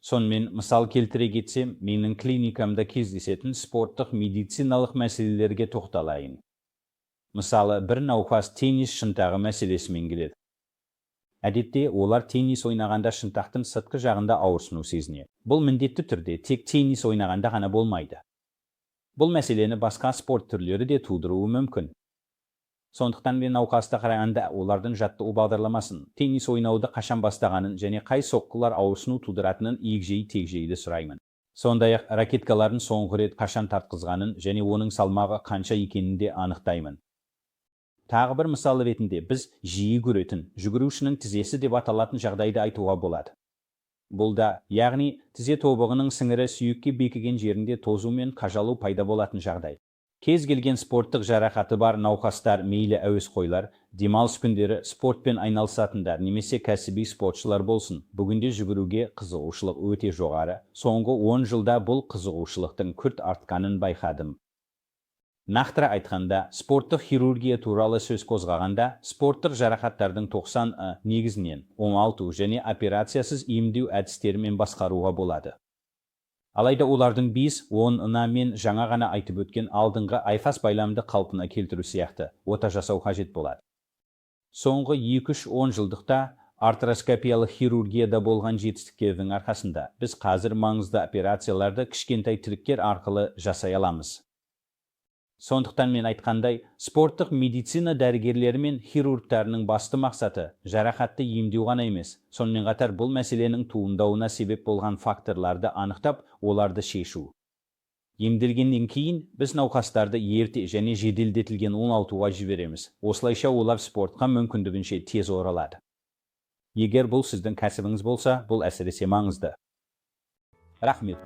Сонымен мысал келтіре кетсем, менің клиникамда кездесетін спорттық медициналық мәселелерге тоқталайын. Мысалы, бір науқас теннис шынтағы мәселесімен келеді. Әдетте олар теннис ойнағанда шынтақтың сыртқы жағында ауырсыну сезінеді. Бұл міндетті түрде тек теннис ойнағанда ғана болмайды. Бұл мәселені басқа спорт түрлері де тудыруы мүмкін. Сондықтан мен науқасқа қарағанда олардың жаттығу бағдарламасын, теннис ойнауды қашан бастағанын және қай соққылар ауырсыну тудыратынын егжей-тегжейлі сұраймын. Сондай-ақ ракеткаларын соңғы рет қашан тартқызғанын және оның салмағы қанша екенін де анықтаймын. Тағы бір мысалы ретінде біз жиі көретін жүгірушінің тізесі деп аталатын жағдайды айтуға болады. Бұл да, яғни тізе тобығының сіңірі сүйекке бекіген жерінде тозу мен қажалу пайда болатын жағдай. Кез келген спорттық жарақаты бар науқастар, мейлі әуесқойлар, демалыс күндері спортпен айналысатындар немесе кәсіби спортшылар болсын, бүгінде жүгіруге қызығушылық өте жоғары. Соңғы 10 жылда бұл қызығушылықтың күрт артқанын байқадым. Нақтырақ айтқанда, спорттық хирургия туралы сөз қозғағанда, спорттық жарақаттардың 90% негізінен оңалту және операциясыз емдеу әдістерімен басқаруға болады. Алайда олардың 5-10-ына мен жаңа ғана айтып өткен алдыңғы айқас байламды қалпына келтіру сияқты ота жасау қажет болады. Соңғы 2-3-10 жылдықта артроскопиялық хирургияда болған жетістіктердің арқасында біз қазір маңызды операцияларды кішкентай тіректер арқылы жасай аламыз. Сондықтан мен айтқандай, спорттық медицина дәрігерлері мен хирургтарының басты мақсаты жарақатты емдеу ғана емес, сонымен қатар бұл мәселенің туындауына себеп болған факторларды анықтап, оларды шешу. Емделгеннен кейін біз науқастарды ерте және жеделдетілген оңалтуға жібереміз. Осылайша олар спортқа мүмкіндігінше тез оралады. Егер бұл сіздің кәсібіңіз болса, бұл әсіресе маңызды. Рахмет.